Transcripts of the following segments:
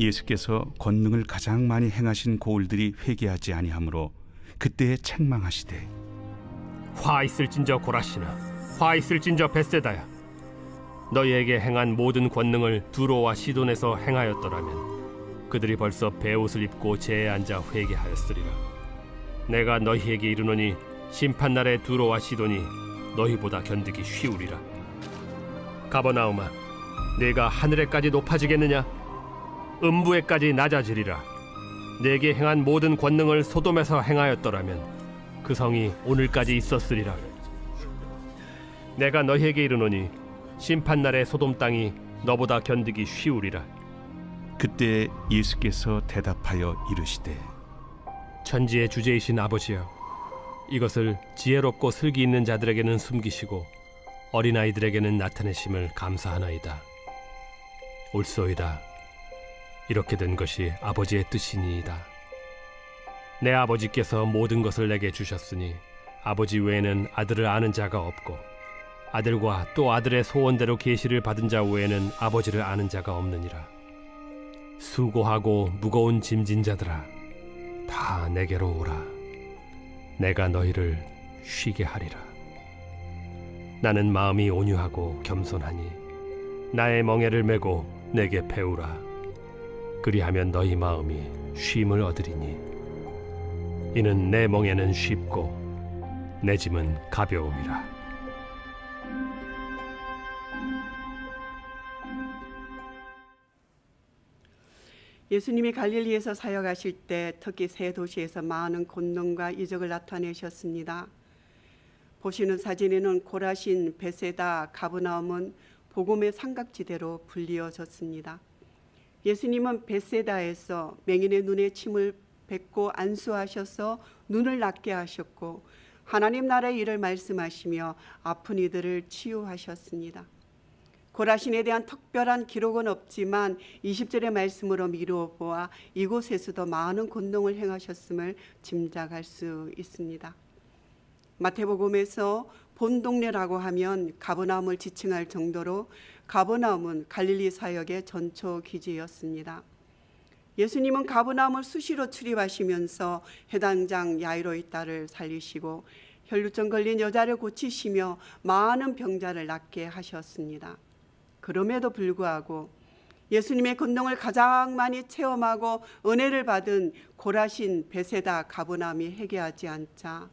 예수께서 권능을 가장 많이 행하신 고을들이 회개하지 아니하므로 그때에 책망하시되 화 있을진저 고라시나, 화 있을진저 벳세다야. 너희에게 행한 모든 권능을 두로와 시돈에서 행하였더라면 그들이 벌써 베옷을 입고 제에 앉아 회개하였으리라. 내가 너희에게 이르노니 심판날에 두로와 시돈이 너희보다 견디기 쉬우리라. 가버나움아, 네가 하늘에까지 높아지겠느냐? 음부에까지 낮아지리라. 네게 행한 모든 권능을 소돔에서 행하였더라면 그 성이 오늘까지 있었으리라. 내가 너희에게 이르노니 심판날에 소돔 땅이 너보다 견디기 쉬우리라. 그때 예수께서 대답하여 이르시되 천지의 주제이신 아버지여, 이것을 지혜롭고 슬기 있는 자들에게는 숨기시고 어린아이들에게는 나타내심을 감사하나이다. 옳소이다. 이렇게 된 것이 아버지의 뜻이니이다. 내 아버지께서 모든 것을 내게 주셨으니 아버지 외에는 아들을 아는 자가 없고 아들과 또 아들의 소원대로 계시를 받은 자 외에는 아버지를 아는 자가 없느니라. 수고하고 무거운 짐진 자들아, 다 내게로 오라. 내가 너희를 쉬게 하리라. 나는 마음이 온유하고 겸손하니 나의 멍에를 메고 내게 배우라. 그리하면 너희 마음이 쉼을 얻으리니 이는 내 멍에는 쉽고 내 짐은 가벼움이라. 예수님이 갈릴리에서 사역하실 때 특히 세 도시에서 많은 권능과 이적을 나타내셨습니다. 보시는 사진에는 고라신, 벳세다, 가버나움은 복음의 삼각지대로 불리어졌습니다. 예수님은 벳세다에서 맹인의 눈에 침을 뱉고 안수하셔서 눈을 낫게 하셨고 하나님 나라의 일을 말씀하시며 아픈 이들을 치유하셨습니다. 고라신에 대한 특별한 기록은 없지만 20절의 말씀으로 미루어 보아 이곳에서도 많은 권능을 행하셨음을 짐작할 수 있습니다. 마태복음에서 본 동네라고 하면 가버나움을 지칭할 정도로 가버나움은 갈릴리 사역의 전초 기지였습니다. 예수님은 가버나움을 수시로 출입하시면서 해당장 야이로의 딸을 살리시고 혈루증 걸린 여자를 고치시며 많은 병자를 낫게 하셨습니다. 그럼에도 불구하고 예수님의 권능을 가장 많이 체험하고 은혜를 받은 고라신, 벳세다, 가버나움이 회개하지 않자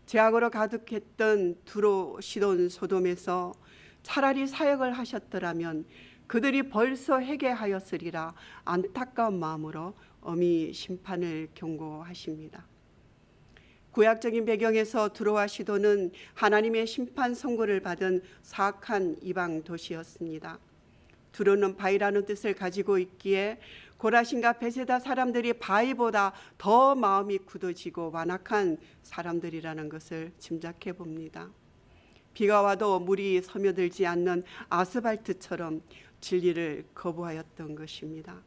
죄악으로 가득했던 두로, 시돈, 소돔에서 차라리 사역을 하셨더라면 그들이 벌써 회개하였으리라 안타까운 마음으로 엄히 심판을 경고하십니다. 구약적인 배경에서 두로와 시돈은 하나님의 심판 선고를 받은 사악한 이방 도시였습니다. 두로는 바위라는 뜻을 가지고 있기에 고라신과 벳세다 사람들이 바위보다 더 마음이 굳어지고 완악한 사람들이라는 것을 짐작해 봅니다. 비가 와도 물이 스며들지 않는 아스팔트처럼 진리를 거부하였던 것입니다.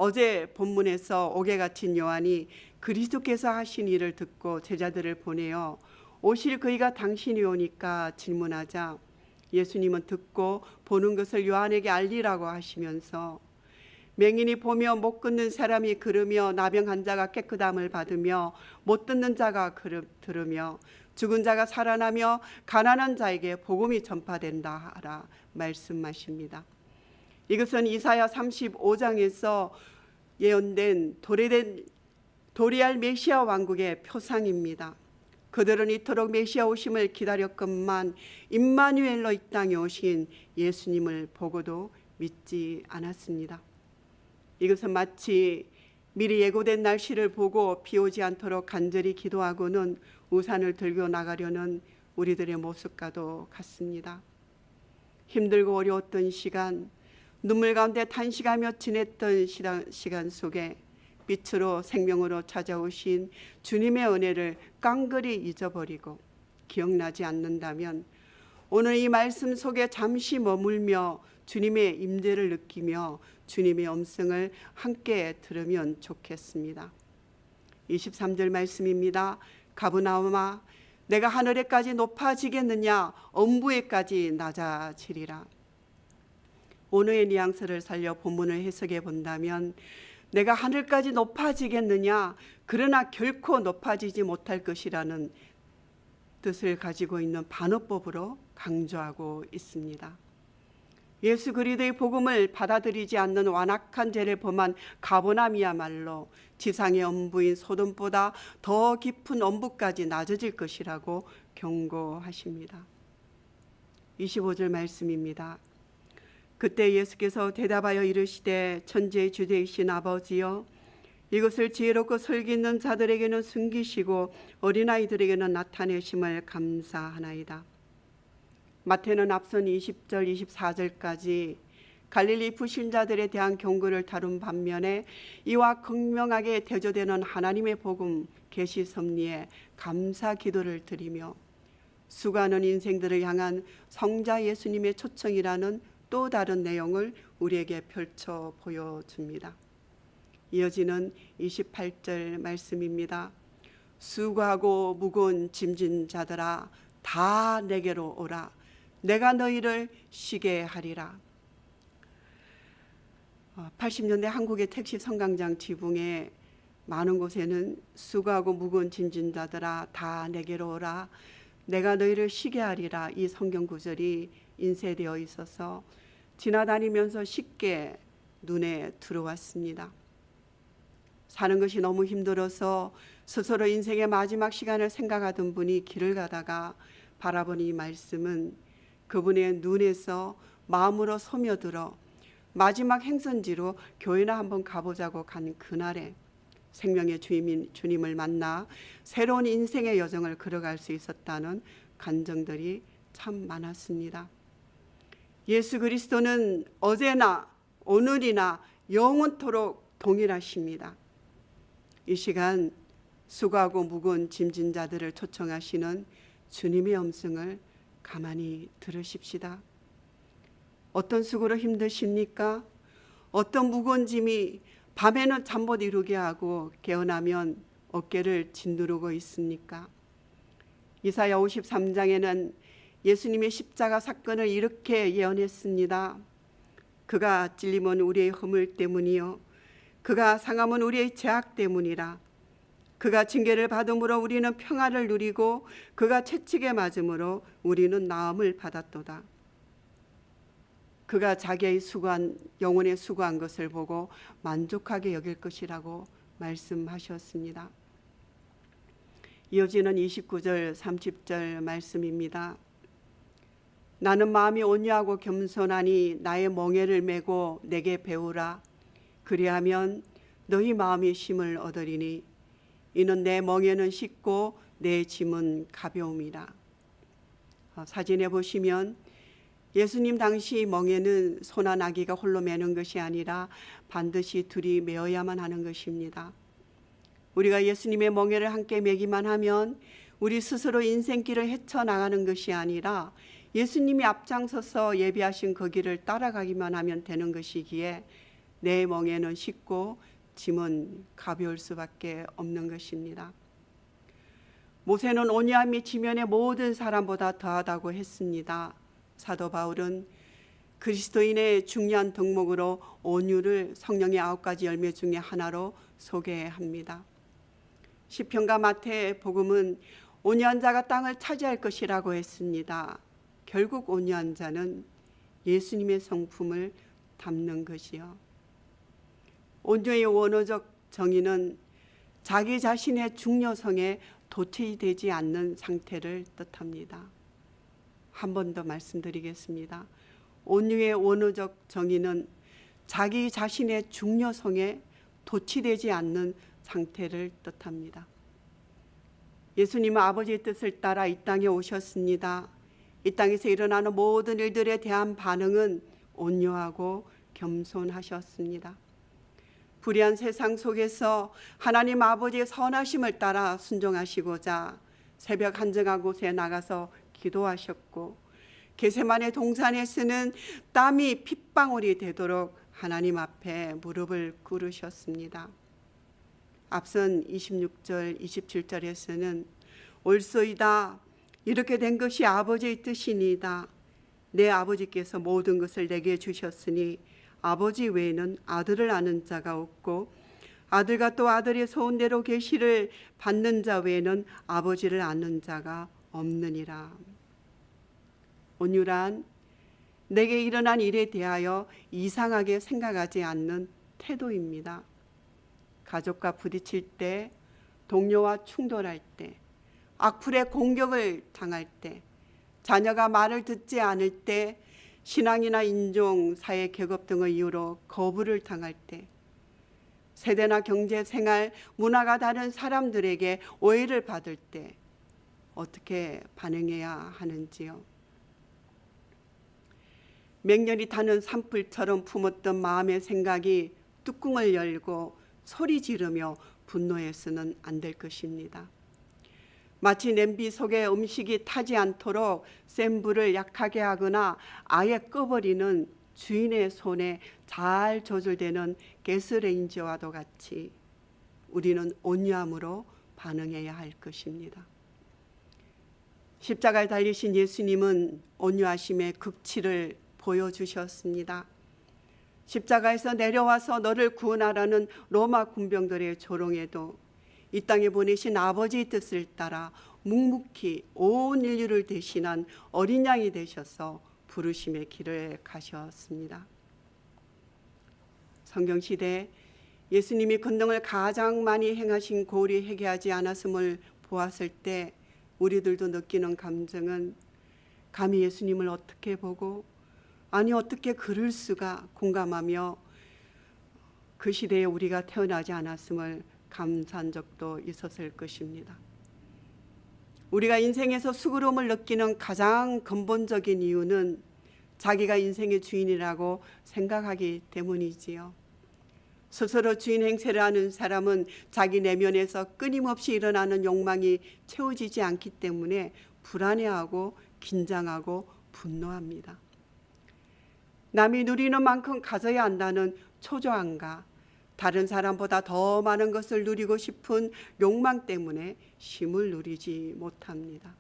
어제 본문에서 옥에 갇힌 요한이 그리스도께서 하신 일을 듣고 제자들을 보내어 오실 그이가 당신이 오니까 질문하자 예수님은 듣고 보는 것을 요한에게 알리라고 하시면서 맹인이 보며 못 걷는 사람이 걸으며 나병 환자가 깨끗함을 받으며 못 듣는 자가 들으며 죽은 자가 살아나며 가난한 자에게 복음이 전파된다 하라 말씀하십니다. 이것은 이사야 35장에서 예언된 도리할 메시아 왕국의 표상입니다. 그들은 이토록 메시아 오심을 기다렸건만 임마누엘로 이 땅에 오신 예수님을 보고도 믿지 않았습니다. 이것은 마치 미리 예고된 날씨를 보고 비 오지 않도록 간절히 기도하고는 우산을 들고 나가려는 우리들의 모습과도 같습니다. 힘들고 어려웠던 시간, 눈물 가운데 탄식하며 지냈던 시간 속에 빛으로 생명으로 찾아오신 주님의 은혜를 깡그리 잊어버리고 기억나지 않는다면 오늘 이 말씀 속에 잠시 머물며 주님의 임재를 느끼며 주님의 음성을 함께 들으면 좋겠습니다. 23절 말씀입니다. 가버나움아, 내가 하늘에까지 높아지겠느냐? 음부에까지 낮아지리라. 언어의 뉘앙스를 살려 본문을 해석해 본다면 내가 하늘까지 높아지겠느냐, 그러나 결코 높아지지 못할 것이라는 뜻을 가지고 있는 반어법으로 강조하고 있습니다. 예수 그리스도의 복음을 받아들이지 않는 완악한 죄를 범한 가버나움이야말로 지상의 엄부인 소돔보다 더 깊은 엄부까지 낮아질 것이라고 경고하십니다. 25절 말씀입니다. 그때 예수께서 대답하여 이르시되 천지의 주되이신 아버지여, 이것을 지혜롭고 설기 있는 자들에게는 숨기시고 어린아이들에게는 나타내심을 감사하나이다. 마태는 앞선 20절 24절까지 갈릴리 불신자들에 대한 경고를 다룬 반면에 이와 극명하게 대조되는 하나님의 복음 계시 섭리에 감사 기도를 드리며 수많은 인생들을 향한 성자 예수님의 초청이라는 또 다른 내용을 우리에게 펼쳐 보여줍니다. 이어지는 28절 말씀입니다. 수고하고 무거운 짐진 자들아 다 내게로 오라. 내가 너희를 쉬게 하리라. 80년대 한국의 택시 성강장 지붕에 많은 곳에는 수고하고 무거운 짐진 자들아 다 내게로 오라. 내가 너희를 쉬게 하리라. 이 성경 구절이 인쇄되어 있어서 지나다니면서 쉽게 눈에 들어왔습니다. 사는 것이 너무 힘들어서 스스로 인생의 마지막 시간을 생각하던 분이 길을 가다가 바라본 이 말씀은 그분의 눈에서 마음으로 스며들어 마지막 행선지로 교회나 한번 가보자고 간 그날에 생명의 주님을 만나 새로운 인생의 여정을 걸어갈 수 있었다는 간증들이 참 많았습니다. 예수 그리스도는 어제나 오늘이나 영원토록 동일하십니다. 이 시간 수고하고 무거운 짐진 자들을 초청하시는 주님의 음성을 가만히 들으십시다. 어떤 수고로 힘드십니까? 어떤 무거운 짐이 밤에는 잠 못 이루게 하고 깨어나면 어깨를 짓누르고 있습니까? 이사야 53장에는 예수님의 십자가 사건을 이렇게 예언했습니다. 그가 찔림은 우리의 허물 때문이요 그가 상함은 우리의 죄악 때문이라. 그가 징계를 받음으로 우리는 평화를 누리고 그가 채찍에 맞음으로 우리는 나음을 받았도다. 그가 자기의 수고한 영혼에 수고한 것을 보고 만족하게 여길 것이라고 말씀하셨습니다. 이어지는 29절 30절 말씀입니다. 나는 마음이 온유하고 겸손하니 나의 멍에를 메고 내게 배우라. 그리하면 너희 마음이 쉼을 얻으리니 이는 내 멍에는 쉽고 내 짐은 가벼움이라. 사진에 보시면 예수님 당시 멍에는 소나 나귀가 홀로 매는 것이 아니라 반드시 둘이 메어야만 하는 것입니다. 우리가 예수님의 멍에를 함께 매기만 하면 우리 스스로 인생길을 헤쳐나가는 것이 아니라 예수님이 앞장서서 예비하신 그 길을 따라가기만 하면 되는 것이기에 내 멍에는 쉽고 짐은 가벼울 수밖에 없는 것입니다. 모세는 온유함이 지면의 모든 사람보다 더하다고 했습니다. 사도 바울은 그리스도인의 중요한 덕목으로 온유를 성령의 9가지 열매 중에 하나로 소개합니다. 시편과 마태복음은 온유한 자가 땅을 차지할 것이라고 했습니다. 결국 온유한 자는 예수님의 성품을 담는 것이요. 온유의 원어적 정의는 자기 자신의 중요성에 도취되지 않는 상태를 뜻합니다. 한 번 더 말씀드리겠습니다. 온유의 원어적 정의는 자기 자신의 중요성에 도취되지 않는 상태를 뜻합니다. 예수님은 아버지의 뜻을 따라 이 땅에 오셨습니다. 이 땅에서 일어나는 모든 일들에 대한 반응은 온유하고 겸손하셨습니다. 불의한 세상 속에서 하나님 아버지의 선하심을 따라 순종하시고자 새벽 한적한 곳에 나가서 기도하셨고 겟세마네 동산에서는 땀이 핏방울이 되도록 하나님 앞에 무릎을 꿇으셨습니다. 앞선 26절 27절에서는 올소이다 이렇게 된 것이 아버지의 뜻이니이다. 내 아버지께서 모든 것을 내게 주셨으니 아버지 외에는 아들을 아는 자가 없고 아들과 또 아들의 소원대로 계시를 받는 자 외에는 아버지를 아는 자가 없느니라. 온유란 내게 일어난 일에 대하여 이상하게 생각하지 않는 태도입니다. 가족과 부딪힐 때, 동료와 충돌할 때, 악플의 공격을 당할 때, 자녀가 말을 듣지 않을 때, 신앙이나 인종, 사회, 계급 등의 이유로 거부를 당할 때, 세대나 경제, 생활, 문화가 다른 사람들에게 오해를 받을 때 어떻게 반응해야 하는지요? 맹렬히 타는 산불처럼 품었던 마음의 생각이 뚜껑을 열고 소리 지르며 분노해서는 안 될 것입니다. 마치 냄비 속에 음식이 타지 않도록 센 불을 약하게 하거나 아예 꺼버리는 주인의 손에 잘 조절되는 가스레인지와도 같이 우리는 온유함으로 반응해야 할 것입니다. 십자가에 달리신 예수님은 온유하심의 극치를 보여주셨습니다. 십자가에서 내려와서 너를 구원하라는 로마 군병들의 조롱에도 이 땅에 보내신 아버지의 뜻을 따라 묵묵히 온 인류를 대신한 어린 양이 되셔서 부르심의 길을 가셨습니다. 성경시대 예수님이 권능을 가장 많이 행하신 고을이 회개하지 않았음을 보았을 때 우리들도 느끼는 감정은 감히 예수님을 어떻게 보고 아니 어떻게 그럴 수가 공감하며 그 시대에 우리가 태어나지 않았음을 감사한 적도 있었을 것입니다. 우리가 인생에서 수고로움을 느끼는 가장 근본적인 이유는 자기가 인생의 주인이라고 생각하기 때문이지요. 스스로 주인 행세를 하는 사람은 자기 내면에서 끊임없이 일어나는 욕망이 채워지지 않기 때문에 불안해하고 긴장하고 분노합니다. 남이 누리는 만큼 가져야 한다는 초조함과 다른 사람보다 더 많은 것을 누리고 싶은 욕망 때문에 쉼을 누리지 못합니다.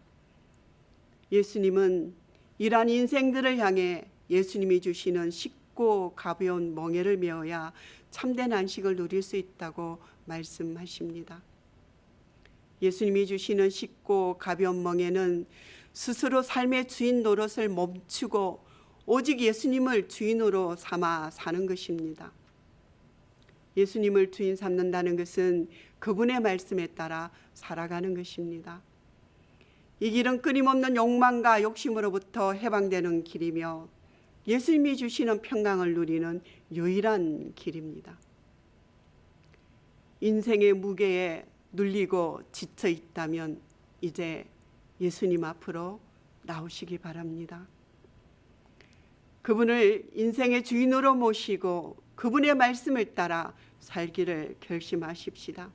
예수님은 이러한 인생들을 향해 예수님이 주시는 쉽고 가벼운 멍에를 메어야 참된 안식을 누릴 수 있다고 말씀하십니다. 예수님이 주시는 쉽고 가벼운 멍에는 스스로 삶의 주인 노릇을 멈추고 오직 예수님을 주인으로 삼아 사는 것입니다. 예수님을 주인 삼는다는 것은 그분의 말씀에 따라 살아가는 것입니다. 이 길은 끊임없는 욕망과 욕심으로부터 해방되는 길이며 예수님이 주시는 평강을 누리는 유일한 길입니다. 인생의 무게에 눌리고 지쳐 있다면 이제 예수님 앞으로 나오시기 바랍니다. 그분을 인생의 주인으로 모시고 그분의 말씀을 따라 살기를 결심하십시다.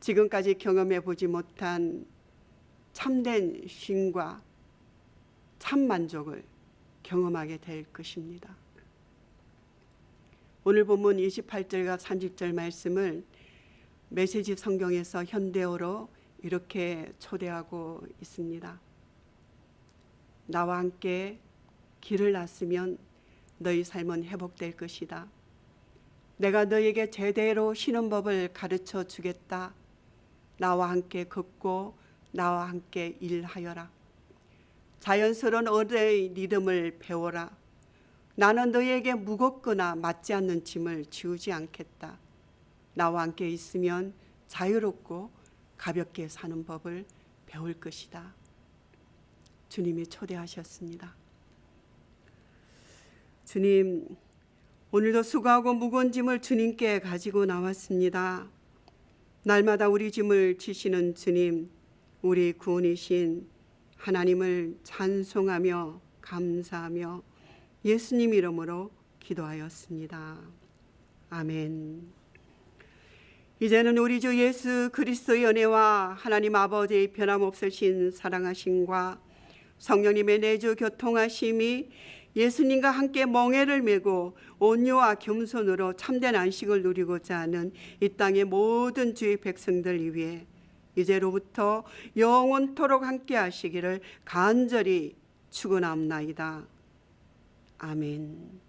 지금까지 경험해 보지 못한 참된 쉼과 참 만족을 경험하게 될 것입니다. 오늘 본문 28절과 30절 말씀을 메시지 성경에서 현대어로 이렇게 초대하고 있습니다. 나와 함께 길을 났으면 너희 삶은 회복될 것이다. 내가 너에게 제대로 쉬는 법을 가르쳐 주겠다. 나와 함께 걷고 나와 함께 일하여라. 자연스러운 어뢰의 리듬을 배워라. 나는 너에게 무겁거나 맞지 않는 짐을 지우지 않겠다. 나와 함께 있으면 자유롭고 가볍게 사는 법을 배울 것이다. 주님이 초대하셨습니다. 주님, 오늘도 수고하고 무거운 짐을 주님께 가지고 나왔습니다. 날마다 우리 짐을 지시는 주님, 우리 구원이신 하나님을 찬송하며 감사하며 예수님 이름으로 기도하였습니다. 아멘. 이제는 우리 주 예수 그리스도의 은혜와 하나님 아버지의 변함없으신 사랑하심과 성령님의 내주 교통하심이 예수님과 함께 멍에를 메고 온유와 겸손으로 참된 안식을 누리고자 하는 이 땅의 모든 주의 백성들 위해 이제로부터 영원토록 함께 하시기를 간절히 축원하옵나이다. 아멘.